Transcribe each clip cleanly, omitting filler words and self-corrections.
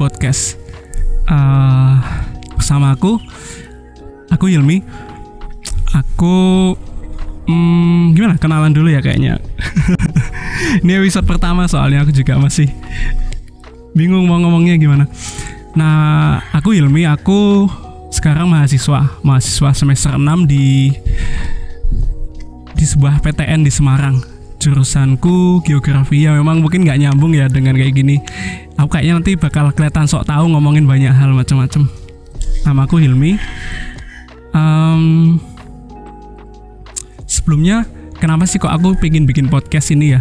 podcast. Bersama aku Hilmi. Aku gimana kenalan dulu ya kayaknya. Ini episode pertama soalnya aku juga masih bingung mau ngomongnya gimana. Nah, aku Hilmi, aku sekarang mahasiswa semester 6 di sebuah PTN di Semarang. Jurusanku geografi, ya memang mungkin nggak nyambung ya dengan kayak gini. Aku kayaknya nanti bakal kelihatan sok tahu ngomongin banyak hal macam-macam. Namaku Hilmi. Sebelumnya kenapa sih kok aku pengen bikin podcast ini ya?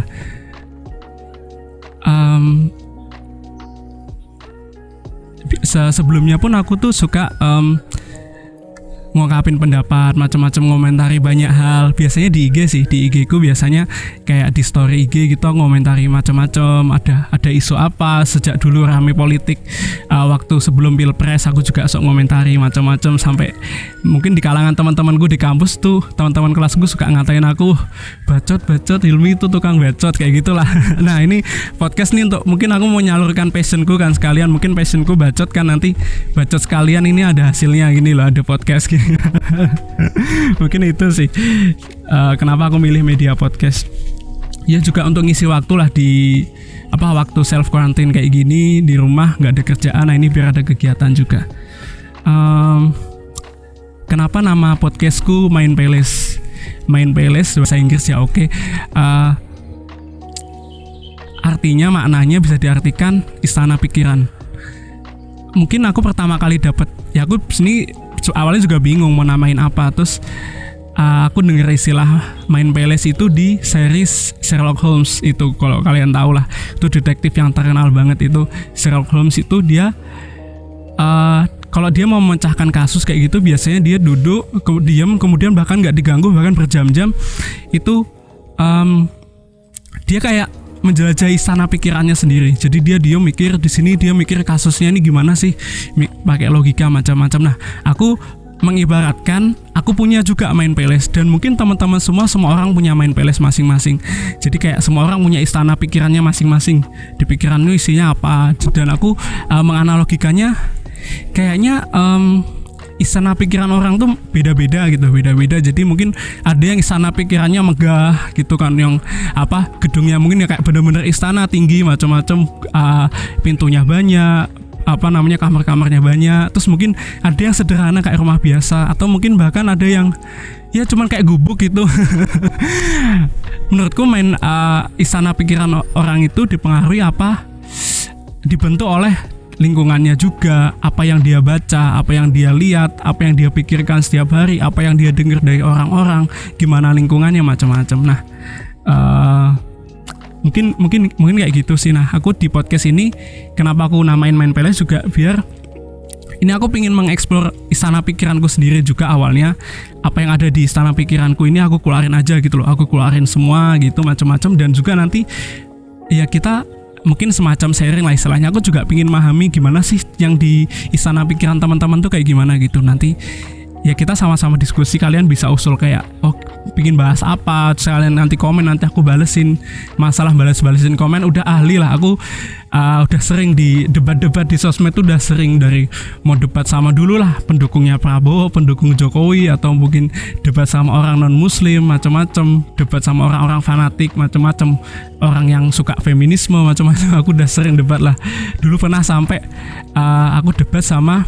Sebelumnya pun aku tuh suka ngungkapin pendapat, macam-macam, ngomentari banyak hal. Biasanya di IG sih, di IG ku biasanya kayak di story IG gitu ngomentari macam-macam. Ada isu apa sejak dulu rame politik. Waktu sebelum Pilpres aku juga sok ngomentari macam-macam, sampai mungkin di kalangan teman-temanku di kampus tuh, teman-teman kelasku suka ngatain aku bacot Hilmi itu tukang bacot kayak gitulah. Nah, ini podcast nih untuk mungkin aku mau nyalurkan passionku kan, sekalian mungkin passionku bacot kan, nanti bacot sekalian ini ada hasilnya gini loh, ada podcast gitu. Mungkin itu sih kenapa aku milih media podcast. Ya juga untuk ngisi waktu lah di waktu self quarantine kayak gini di rumah, nggak ada kerjaan. Nah, ini biar ada kegiatan juga. Kenapa nama podcastku Mind Palace bahasa Inggris ya, oke. Artinya, maknanya bisa diartikan istana pikiran. Mungkin aku pertama kali dapat, ya aku sini awalnya juga bingung mau namain apa. Terus aku denger istilah Mind Palace itu di series Sherlock Holmes itu, kalau kalian tahu lah, itu detektif yang terkenal banget itu. Sherlock Holmes itu dia kalau dia mau memecahkan kasus kayak gitu, biasanya dia duduk diam, kemudian bahkan nggak diganggu, bahkan berjam-jam itu dia kayak menjelajahi istana pikirannya sendiri. Jadi dia mikir di sini, dia mikir kasusnya ini gimana sih, pakai logika macam-macam. Nah, aku mengibaratkan aku punya juga Mind Palace, dan mungkin teman-teman semua orang punya Mind Palace masing-masing. Jadi kayak semua orang punya istana pikirannya masing-masing. Di pikiranmu isinya apa? Dan aku menganalogikannya kayaknya istana pikiran orang tuh beda-beda. Jadi mungkin ada yang istana pikirannya megah gitu kan, yang gedungnya mungkin ya kayak bener-bener istana tinggi macam-macam, pintunya banyak, kamar-kamarnya banyak. Terus mungkin ada yang sederhana kayak rumah biasa, atau mungkin bahkan ada yang ya cuman kayak gubuk gitu. Menurutku istana pikiran orang itu dipengaruhi dibentuk oleh lingkungannya juga, apa yang dia baca, apa yang dia lihat, apa yang dia pikirkan setiap hari, apa yang dia dengar dari orang-orang, gimana lingkungannya macam-macam. Nah, mungkin kayak gitu sih. Nah, aku di podcast ini kenapa aku namain Mind Palace juga biar ini aku pengen mengeksplor istana pikiranku sendiri juga. Awalnya apa yang ada di istana pikiranku ini aku keluarin aja gitu loh, aku keluarin semua gitu macam-macam, dan juga nanti ya kita mungkin semacam sharing lah istilahnya. Aku juga pengen memahami gimana sih yang di istana pikiran teman-teman tuh kayak gimana gitu. Nanti ya kita sama-sama diskusi, kalian bisa usul kayak pengen bahas apa, kalian nanti komen, nanti aku balesin. Masalah balesin komen udah ahli lah aku. Udah sering di debat-debat di sosmed tuh, udah sering, dari mau debat sama dulu lah pendukungnya Prabowo, pendukung Jokowi, atau mungkin debat sama orang non muslim macam-macam, debat sama orang-orang fanatik macam-macam, orang yang suka feminisme macam-macam. Aku udah sering debat lah. Dulu pernah sampai aku debat sama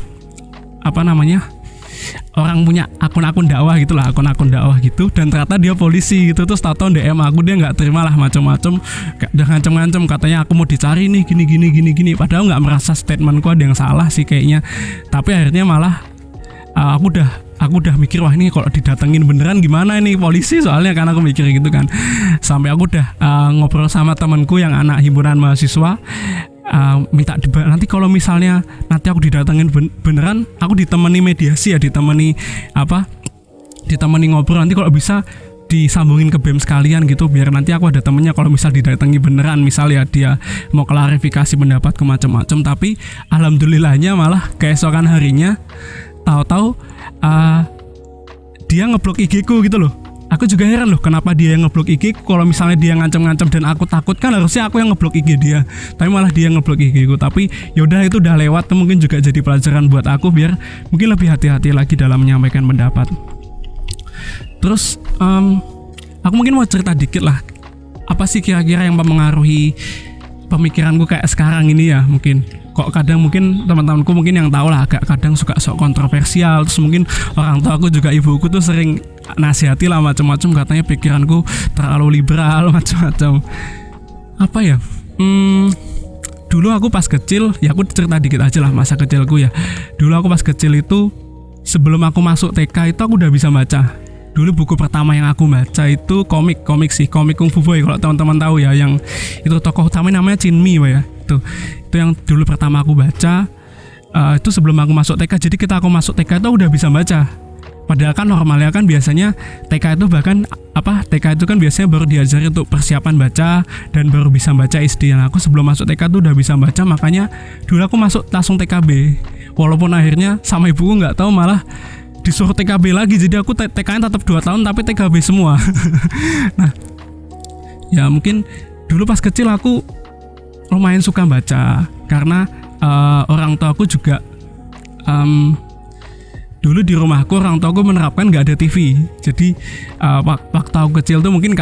orang punya akun-akun dakwah gitulah, akun-akun dakwah gitu, dan ternyata dia polisi gitu. Terus tahu DM aku, dia nggak terima lah macam-macam, udah ngancem-ngancem, katanya aku mau dicari nih gini. Padahal nggak merasa statementku ada yang salah sih kayaknya, tapi akhirnya malah aku udah mikir, wah ini kalau didatengin beneran gimana ini polisi, soalnya kan aku mikir gitu kan. Sampai aku udah ngobrol sama temanku yang anak himpunan mahasiswa, minta debat. Nanti kalau misalnya nanti aku didatengin beneran, aku ditemani mediasi ya, ditemani ngobrol. Nanti kalau bisa disambungin ke BEM sekalian gitu, biar nanti aku ada temennya kalau misal didatangi beneran, misal ya dia mau klarifikasi pendapatku macam-macam. Tapi alhamdulillahnya malah keesokan harinya tahu-tahu dia ngeblok IG ku gitu loh. aku juga heran loh kenapa dia yang ngeblok IG. Kalau misalnya dia ngancam-ngancam dan aku takut, kan harusnya aku yang ngeblok IG dia, tapi malah dia yang ngeblok IG ku. Tapi yaudah, itu udah lewat, mungkin juga jadi pelajaran buat aku biar mungkin lebih hati-hati lagi dalam menyampaikan pendapat. Terus aku mungkin mau cerita dikit lah, apa sih kira-kira yang mempengaruhi pemikiranku kayak sekarang ini ya. Mungkin kok kadang mungkin teman-temanku mungkin yang tahu lah, agak kadang suka sok kontroversial. Terus mungkin orang tua aku juga, ibuku tuh sering nasihati lah macam-macam, katanya pikiranku terlalu liberal macam-macam. Apa ya, dulu aku pas kecil, ya aku cerita dikit aja lah masa kecilku ya. Dulu aku pas kecil itu, sebelum aku masuk TK itu aku udah bisa baca. Dulu buku pertama yang aku baca itu komik Kung Fu Boy, kalau teman-teman tahu ya, yang itu tokoh utamanya namanya Chin Mi ya. Itu yang dulu pertama aku baca. Itu sebelum aku masuk TK. Jadi kita aku masuk TK itu udah bisa baca. Padahal kan normalnya kan biasanya TK itu TK itu kan biasanya baru diajari untuk persiapan baca dan baru bisa baca SD. Nah, aku sebelum masuk TK itu udah bisa baca, makanya dulu aku masuk langsung TKB. Walaupun akhirnya sama ibuku nggak tahu malah disuruh TKB lagi, jadi aku TK-nya tetap 2 tahun tapi TKB semua. Nah, ya mungkin dulu pas kecil aku lumayan suka baca karena orang tua aku juga dulu di rumahku orang tua aku menerapkan nggak ada TV. Jadi waktu aku kecil tuh mungkin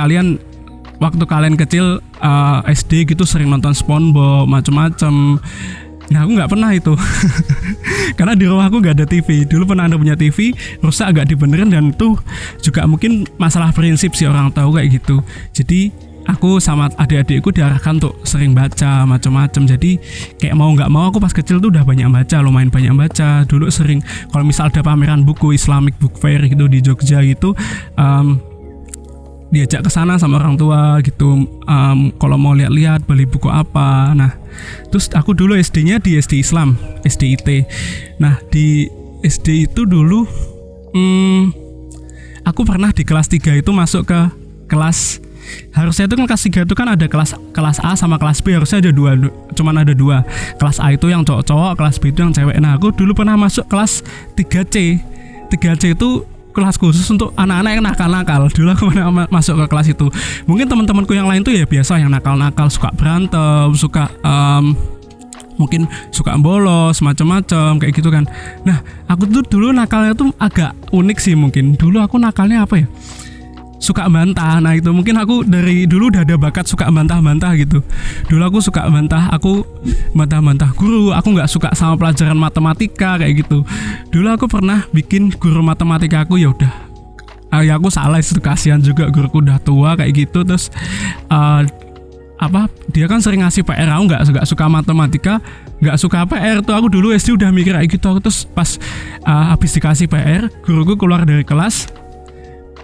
waktu kalian kecil SD gitu sering nonton SpongeBob macem-macem. Nah, aku nggak pernah itu. Karena di rumahku nggak ada TV. Dulu pernah ada punya TV, rusak agak dibenerin, dan tuh juga mungkin masalah prinsip sih orang tahu kayak gitu. Jadi aku sama adik-adikku diarahkan untuk sering baca macam-macam. Jadi kayak mau nggak mau aku pas kecil tuh udah lumayan banyak baca. Dulu sering kalau misal ada pameran buku Islamic Book Fair gitu di Jogja gitu, diajak ke sana sama orang tua gitu, kalau mau lihat-lihat beli buku apa. Nah, terus aku dulu SD-nya di SD Islam, SDIT. Nah, di SD itu dulu aku pernah di kelas 3 itu masuk ke kelas, harusnya itu kan kelas 3 itu kan ada kelas A sama kelas B, harusnya ada cuman ada dua. Kelas A itu yang cowok-cowok, kelas B itu yang cewek. Nah, aku dulu pernah masuk kelas 3C. 3C itu kelas khusus untuk anak-anak yang nakal-nakal. Dulu aku pernah masuk ke kelas itu. Mungkin teman-temanku yang lain tuh ya biasa, yang nakal-nakal, suka berantem, suka mungkin suka bolos macam-macam kayak gitu kan. Nah, aku tuh dulu nakalnya tuh agak unik sih. Mungkin dulu aku nakalnya apa ya, suka bantah. Nah, itu mungkin aku dari dulu udah ada bakat suka bantah-bantah gitu. Dulu aku suka bantah guru. Aku nggak suka sama pelajaran matematika kayak gitu. Dulu aku pernah bikin guru matematika aku, ya udah, ya aku salah itu, kasihan juga guruku udah tua kayak gitu. Terus dia kan sering ngasih PR, aku nggak suka matematika, nggak suka PR tuh. Aku dulu SD udah mikir kayak gitu. Terus pas habis dikasih PR, guruku keluar dari kelas,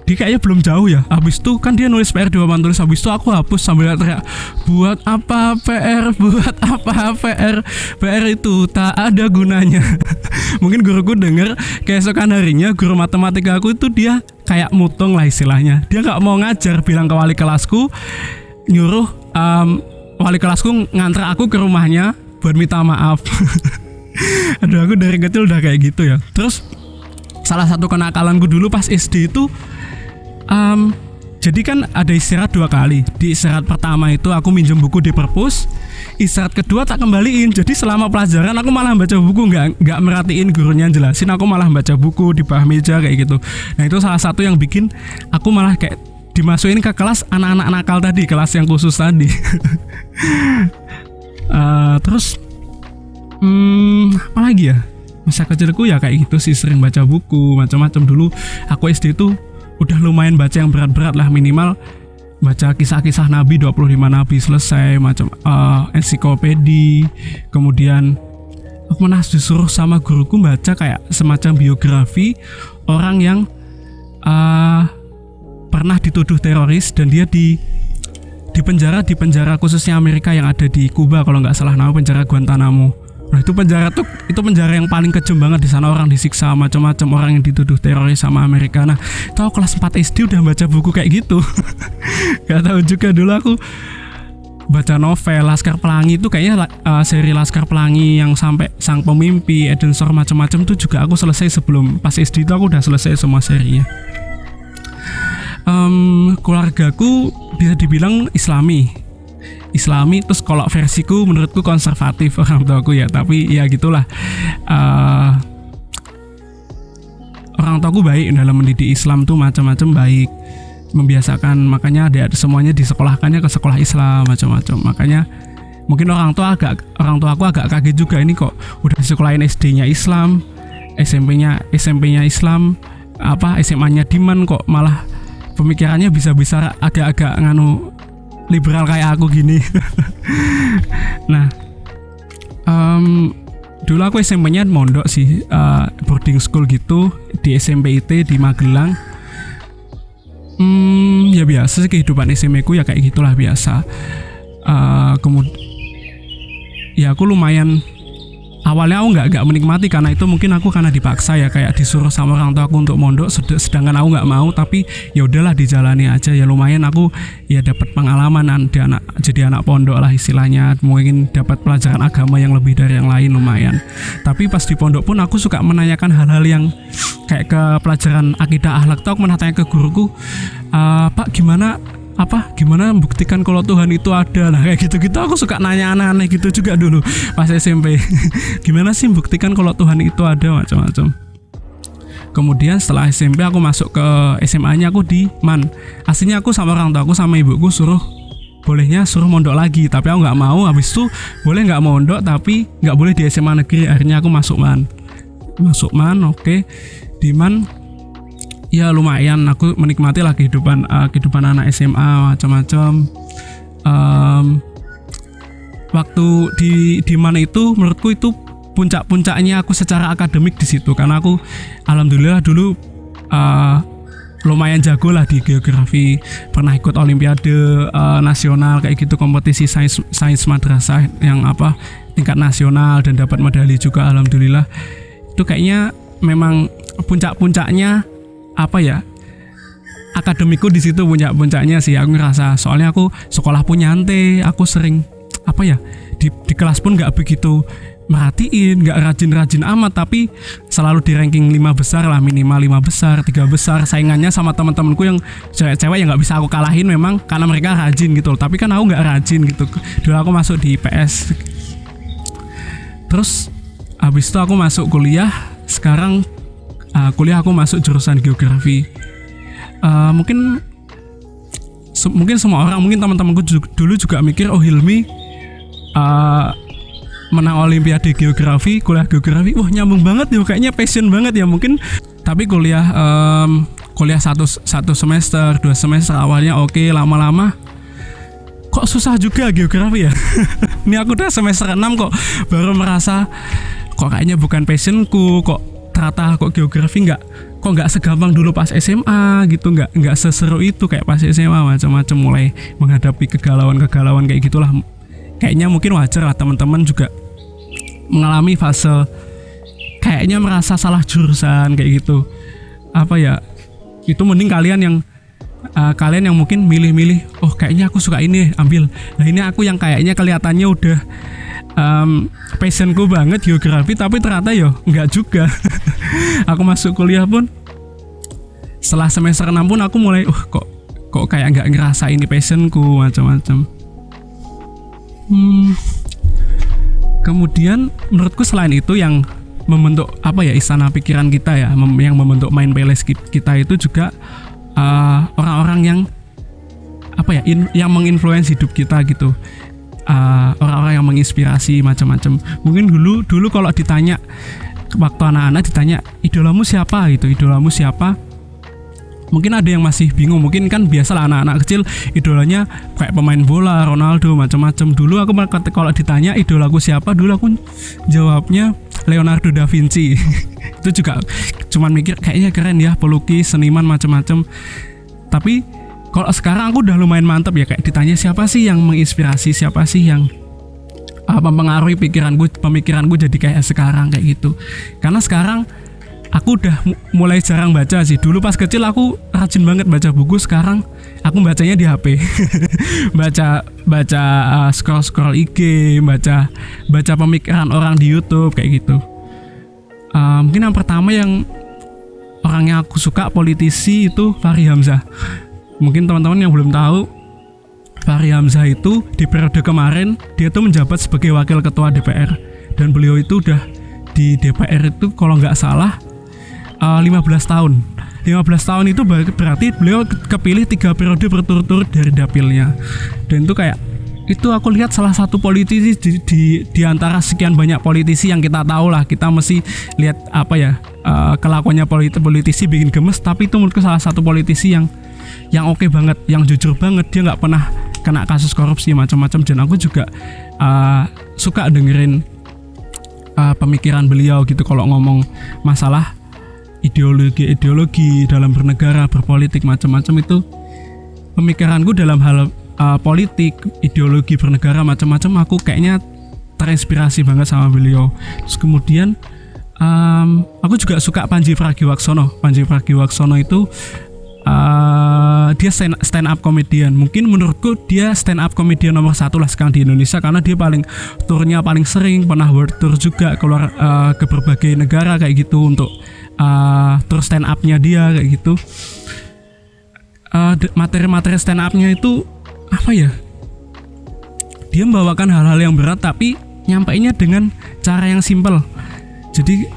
dia kayaknya belum jauh ya. Habis itu kan dia nulis PR di papan tulis. Habis itu aku hapus sambil teriak, buat apa PR, buat apa PR, PR itu tak ada gunanya. Mungkin guruku denger, keesokan harinya guru matematika aku itu dia kayak mutung lah istilahnya. Dia nggak mau ngajar, bilang ke wali kelasku, nyuruh wali kelasku nganter aku ke rumahnya buat minta maaf. Aduh, aku dari kecil udah kayak gitu ya. Terus salah satu kenakalanku dulu pas SD itu, jadi kan ada istirahat 2 kali. Di istirahat pertama itu aku minjem buku di perpus, istirahat kedua tak kembaliin. Jadi selama pelajaran aku malah baca buku, nggak merhatiin gurunya jelasin, aku malah baca buku di bawah meja kayak gitu. Nah, itu salah satu yang bikin aku malah kayak dimasukin ke kelas anak-anak nakal tadi, kelas yang khusus tadi. Terus apa lagi ya, masa kecilku ya kayak gitu sih, sering baca buku macam-macam. Dulu aku SD itu udah lumayan baca yang berat-berat lah, minimal baca kisah-kisah Nabi, 25 Nabi selesai, macam ensiklopedi. Kemudian aku pernah disuruh sama guruku baca kayak semacam biografi orang yang pernah dituduh teroris dan dia di penjara khususnya Amerika yang ada di Kuba kalau nggak salah, nama penjara Guantanamo. Nah, itu penjara yang paling kejam banget. Di sana orang disiksa macam-macam, orang yang dituduh teroris sama Amerika. Nah, itu aku kelas 4 SD udah baca buku kayak gitu. Gak tahu juga, dulu aku baca novel Laskar Pelangi itu kayaknya seri Laskar Pelangi yang sampai Sang Pemimpi, Eden Shore macam-macam itu juga aku selesai sebelum pas SD itu aku udah selesai semua serinya. Keluargaku bisa dibilang Islami, terus kalau versiku menurutku konservatif orang tuaku ya, tapi ya gitulah. Orang tuaku baik dalam mendidik Islam tuh macam-macam baik, membiasakan, makanya ada semuanya disekolahkannya ke sekolah Islam macam-macam. Makanya mungkin orang tua aku agak kaget juga, ini kok udah disekolahin SD-nya Islam, SMP-nya Islam, SMA-nya Diman, kok malah pemikirannya bisa agak-agak nganu liberal kayak aku gini. Nah, dulu aku SMP-nya mondok sih, boarding school gitu di SMP IT di Magelang. Ya biasa sih kehidupan SMP ku ya kayak gitulah biasa. Kemudian ya aku lumayan, awalnya aku nggak menikmati karena itu mungkin aku karena dipaksa ya, kayak disuruh sama orang tua aku untuk mondok, sedangkan aku nggak mau, tapi ya udahlah dijalani aja ya, lumayan aku ya dapat pengalaman jadi anak pondok lah istilahnya, mungkin dapat pelajaran agama yang lebih dari yang lain lumayan. Tapi pas di pondok pun aku suka menanyakan hal-hal yang kayak ke pelajaran akidah akhlak tuh, aku menanya ke guruku, Pak gimana membuktikan kalau Tuhan itu ada. Nah kayak gitu-gitu aku suka nanya aneh-aneh gitu juga dulu pas SMP. Gimana sih membuktikan kalau Tuhan itu ada, macam-macam. Kemudian setelah SMP aku masuk ke SMA-nya aku di MAN. Aslinya aku sama orang tua aku sama ibuku suruh mondok lagi, tapi aku nggak mau. Habis itu boleh nggak mondok tapi nggak boleh di SMA negeri. Akhirnya aku masuk MAN. Oke. Di MAN ya lumayan, aku menikmati lah kehidupan anak SMA macam-macam. Waktu di mana itu menurutku itu puncak-puncaknya aku secara akademik di situ, karena aku alhamdulillah dulu lumayan jago lah di geografi, pernah ikut olimpiade nasional kayak gitu, kompetisi sains madrasah yang tingkat nasional, dan dapat medali juga alhamdulillah. Itu kayaknya memang puncak-puncaknya akademiku di situ, puncak-puncaknya sih aku ngerasa. Soalnya aku sekolah pun nyantai, aku sering di kelas pun nggak begitu merhatiin, nggak rajin-rajin amat, tapi selalu di ranking 5 besar lah, minimal 5 besar, 3 besar. Saingannya sama teman-temanku yang cewek-cewek yang nggak bisa aku kalahin memang karena mereka rajin gitu, tapi kan aku nggak rajin gitu. Dulu aku masuk di IPS, terus habis itu aku masuk kuliah. Sekarang kuliah aku masuk jurusan geografi. Mungkin semua orang, mungkin teman-temanku dulu juga mikir, oh Hilmi menang olimpiade geografi, kuliah geografi, wah nyambung banget ya, kayaknya passion banget ya mungkin. Tapi kuliah satu semester, 2 semester awalnya oke, lama-lama kok susah juga geografi ya. Ini aku udah semester 6 kok baru merasa kok kayaknya bukan passionku, kok ternyata kok geografi nggak segampang dulu pas SMA gitu, nggak seseru itu kayak pas SMA, macam-macam, mulai menghadapi kegalauan kayak gitulah. Kayaknya mungkin wajar lah teman-teman juga mengalami fase kayaknya merasa salah jurusan kayak gitu. Itu mending kalian yang mungkin milih-milih, oh kayaknya aku suka ini, ambil. Nah ini aku yang kayaknya kelihatannya udah passionku banget geografi, tapi ternyata nggak juga. Aku masuk kuliah pun setelah semester 6 pun aku mulai kok kayak nggak ngerasa ini passionku, macam-macam. Kemudian menurutku selain itu yang membentuk istana pikiran kita ya, yang membentuk mind palace kita itu juga orang-orang yang yang menginfluence hidup kita gitu. Orang-orang yang menginspirasi macam-macam. Mungkin dulu kalau ditanya, waktu anak-anak ditanya idolamu siapa gitu, mungkin ada yang masih bingung. Mungkin kan biasalah anak-anak kecil idolanya kayak pemain bola, Ronaldo, macam-macam. Dulu aku kalau ditanya idolaku siapa, dulu aku jawabnya Leonardo da Vinci. Itu juga cuman mikir kayaknya keren ya, pelukis, seniman, macam-macam. Tapi kalau sekarang aku udah lumayan mantep ya, kayak ditanya siapa sih yang menginspirasi, siapa sih yang mempengaruhi pemikiranku jadi kayak sekarang kayak gitu. Karena sekarang aku udah mulai jarang baca sih. Dulu pas kecil aku rajin banget baca buku, sekarang aku bacanya di HP. baca scroll IG, baca pemikiran orang di YouTube kayak gitu. Mungkin yang pertama yang orang yang aku suka politisi itu Fahri Hamzah. Mungkin teman-teman yang belum tahu, Fahri Hamzah itu di periode kemarin dia tuh menjabat sebagai wakil ketua DPR, dan beliau itu udah di DPR itu kalau nggak salah 15 tahun. 15 tahun itu berarti beliau kepilih 3 periode berturut-turut dari dapilnya. Dan itu kayak, itu aku lihat salah satu politisi di antara sekian banyak politisi yang kita tahu lah. Kita mesti lihat apa ya, kelakuannya politisi bikin gemes, tapi itu menurutku salah satu politisi yang oke banget, yang jujur banget. Dia nggak pernah kena kasus korupsi macam-macam. Dan aku juga suka dengerin pemikiran beliau gitu kalau ngomong masalah ideologi dalam bernegara, berpolitik macam-macam. Itu pemikiranku dalam hal politik, ideologi bernegara macam-macam, aku kayaknya terinspirasi banget sama beliau. Terus kemudian aku juga suka Pandji Pragiwaksono. Pandji Pragiwaksono itu dia stand up comedian. Mungkin menurutku dia stand up comedian nomor 1 lah sekarang di Indonesia, karena dia turnya paling sering, pernah world tour juga, keluar ke berbagai negara kayak gitu untuk tour stand up-nya dia kayak gitu. Materi-materi stand up-nya itu apa ya? Dia membawakan hal-hal yang berat tapi nyampainya dengan cara yang simpel. Jadi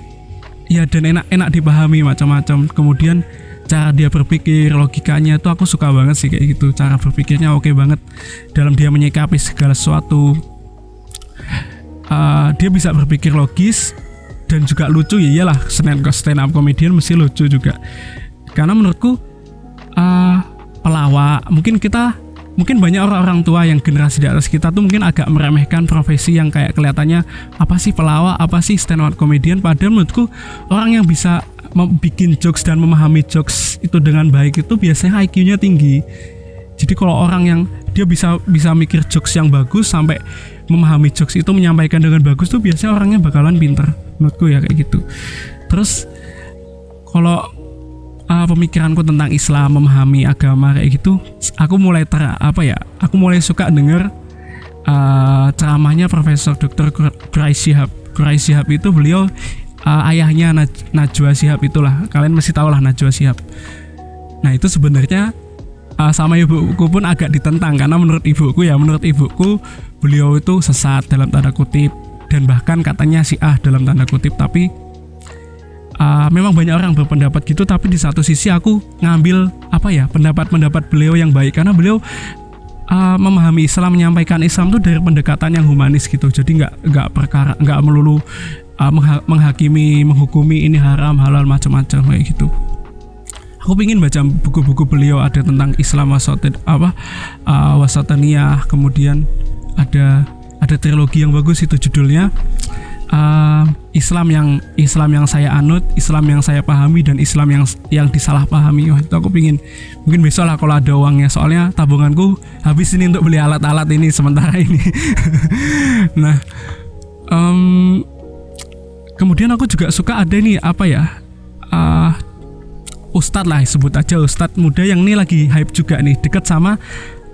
ya, dan enak dipahami macam-macam. Kemudian cara dia berpikir, logikanya itu aku suka banget sih kayak gitu. Cara berpikirnya oke banget dalam dia menyikapi segala sesuatu. Dia bisa berpikir logis dan juga lucu. Ya iyalah, stand up comedian mesti lucu juga. Karena menurutku pelawak, mungkin banyak orang-orang tua yang generasi di atas kita tuh mungkin agak meremehkan profesi yang kayak kelihatannya apa sih pelawak, apa sih stand up comedian. Padahal menurutku orang yang bisa bikin jokes dan memahami jokes itu dengan baik itu biasanya IQ-nya tinggi. Jadi kalau orang yang dia bisa mikir jokes yang bagus sampai memahami jokes itu, menyampaikan dengan bagus tuh biasanya orangnya bakalan pinter, menurutku ya kayak gitu. Terus kalau pemikiranku tentang Islam, memahami agama kayak gitu, aku mulai suka denger ceramahnya Profesor Dr. Quraish Shihab. Quraish Shihab itu beliau ayahnya Najwa Shihab itulah, kalian mesti tahu lah Najwa Shihab. Nah itu sebenarnya sama ibuku pun agak ditentang, karena menurut ibuku beliau itu sesat dalam tanda kutip, dan bahkan katanya Syiah dalam tanda kutip. Tapi memang banyak orang berpendapat gitu, tapi di satu sisi aku ngambil pendapat beliau yang baik, karena beliau memahami Islam, menyampaikan Islam tuh dari pendekatan yang humanis gitu. Jadi nggak melulu menghakimi, menghukumi ini haram, halal macam-macam kayak gitu. Aku pingin baca buku-buku beliau, ada tentang Islam wasataniyah, kemudian ada trilogi yang bagus itu judulnya Islam yang saya anut, Islam yang saya pahami, dan Islam yang disalahpahami. Itu aku pingin, mungkin besok lah kalau ada uangnya, soalnya tabunganku habis ini untuk beli alat-alat ini sementara ini. Nah, kemudian aku juga suka ada nih Ustadz lah, sebut aja Ustadz muda yang ini lagi hype juga nih, deket sama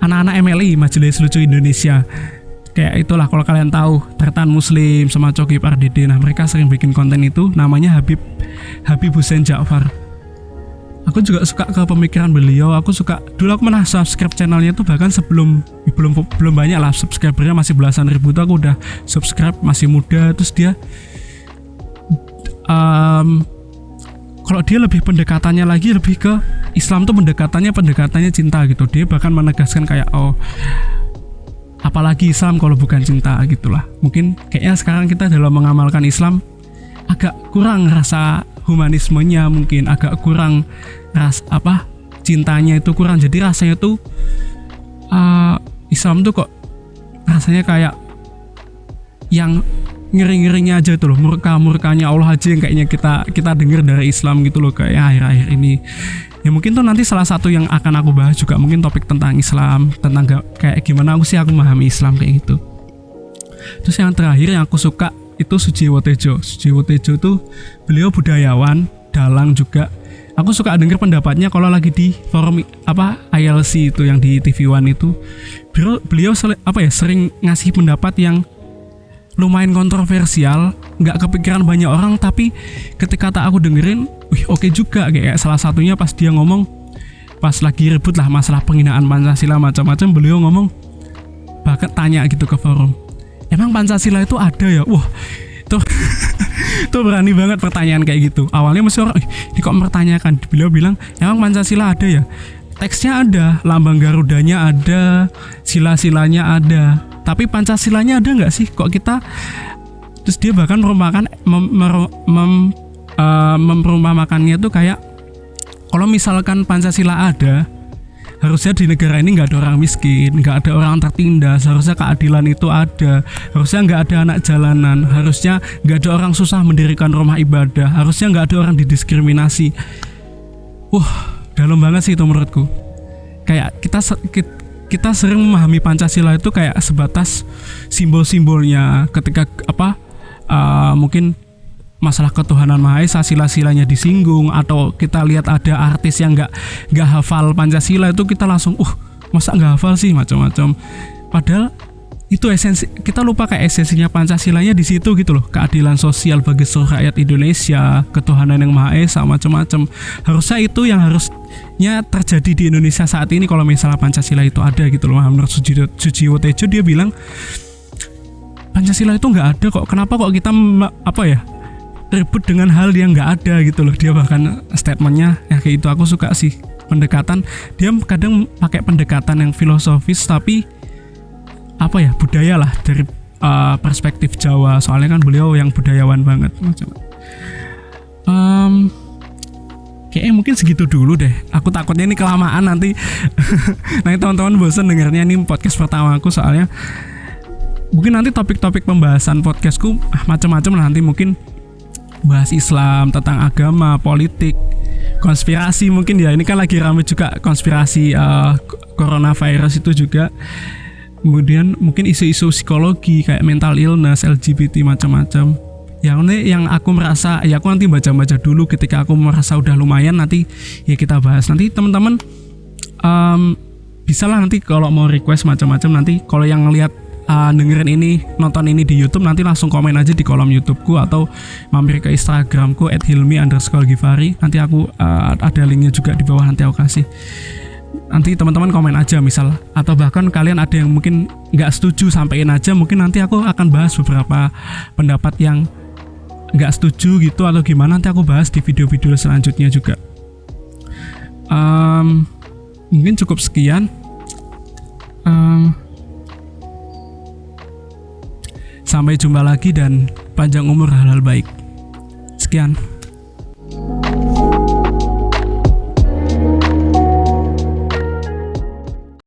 anak-anak MLI, Majelis Lucu Indonesia. Kayak itulah, kalau kalian tahu Tartan Muslim sama Coki Pardede, nah mereka sering bikin konten itu, namanya Habib Hussein Ja'far. Aku juga suka ke pemikiran beliau. Dulu aku pernah subscribe channelnya itu, bahkan belum banyak lah subscribernya, masih belasan ribu tuh aku udah subscribe, masih muda. Terus dia kalau dia lebih pendekatannya lagi lebih ke Islam tuh pendekatannya cinta gitu. Dia bahkan menegaskan kayak apalagi Islam kalau bukan cinta gitulah. Mungkin kayaknya sekarang kita dalam mengamalkan Islam agak kurang rasa humanismenya, mungkin agak kurang cintanya itu kurang. Jadi rasanya tuh Islam tuh kok rasanya kayak yang ngeri-ngerinya aja tuh loh, murkanya Allah aja yang kayaknya kita dengar dari Islam gitu loh, kayak akhir-akhir ini. Ya mungkin tuh nanti salah satu yang akan aku bahas juga mungkin topik tentang Islam, tentang kayak gimana aku memahami Islam kayak gitu. Terus yang terakhir yang aku suka itu Sujiwo Tejo. Sujiwo Tejo tuh beliau budayawan, dalang juga. Aku suka denger pendapatnya kalau lagi di forum ILC itu yang di TV One itu. Beliau sering ngasih pendapat yang lumayan kontroversial, nggak kepikiran banyak orang, tapi ketika aku dengerin, oke juga. Kayak salah satunya pas dia ngomong pas lagi ribut lah masalah penghinaan Pancasila macam-macam, beliau ngomong, bahkan tanya gitu ke forum, emang Pancasila itu ada ya? Wah, itu itu berani banget pertanyaan kayak gitu. Awalnya masih orang, ini kok mempertanyakan. Beliau bilang, emang Pancasila ada ya? Teksnya ada, lambang Garudanya ada, sila-silanya ada, tapi Pancasilanya ada nggak sih? Kok kita, terus dia bahkan memperumpamakannya tuh kayak, kalau misalkan Pancasila ada, harusnya di negara ini nggak ada orang miskin, nggak ada orang tertindas, harusnya keadilan itu ada, harusnya nggak ada anak jalanan, harusnya nggak ada orang susah mendirikan rumah ibadah, harusnya nggak ada orang didiskriminasi. Dalam banget sih itu menurutku. Kayak kita sering memahami Pancasila itu kayak sebatas simbol-simbolnya, ketika mungkin masalah ketuhanan Maha Esa, sila-silanya disinggung, atau kita lihat ada artis yang nggak hafal Pancasila, itu kita langsung masa nggak hafal sih, macam-macam. Padahal itu esensi, kita lupa kayak esensinya Pancasilanya di situ gitu loh, keadilan sosial bagi seluruh rakyat Indonesia, ketuhanan yang Maha Esa, macam-macam. Harusnya itu yang harusnya terjadi di Indonesia saat ini kalau misalnya Pancasila itu ada gitu loh. Menurut Sujiwo Tejo, dia bilang Pancasila itu nggak ada kok, kenapa kok kita ribut dengan hal yang nggak ada gitu loh. Dia bahkan statementnya ya kayak itu. Aku suka sih pendekatan dia, kadang pakai pendekatan yang filosofis tapi budaya lah, dari perspektif Jawa, soalnya kan beliau yang budayawan banget. Kayaknya mungkin segitu dulu deh. Aku takutnya ini kelamaan nanti teman-teman bosan dengarnya. Ini podcast pertama aku, soalnya mungkin nanti topik-topik pembahasan podcastku macam-macam. Nanti mungkin bahas Islam, tentang agama, politik, konspirasi mungkin ya. Ini kan lagi ramai juga konspirasi coronavirus itu juga. Kemudian mungkin isu-isu psikologi kayak mental illness, LGBT, macam-macam. Yang aku merasa, ya aku nanti baca-baca dulu. Ketika aku merasa udah lumayan, nanti ya kita bahas. Nanti teman-teman bisa lah nanti kalau mau request macam-macam. Nanti kalau yang ngelihat dengerin ini, nonton ini di YouTube, nanti langsung komen aja di kolom YouTubeku atau mampir ke Instagramku @hilmi_gifari. Nanti aku ada linknya juga di bawah, nanti aku kasih. Nanti teman-teman komen aja misal, atau bahkan kalian ada yang mungkin nggak setuju, sampein aja. Mungkin nanti aku akan bahas beberapa pendapat yang nggak setuju gitu atau gimana, nanti aku bahas di video-video selanjutnya juga. Mungkin cukup sekian. Sampai jumpa lagi dan panjang umur halal baik. Sekian.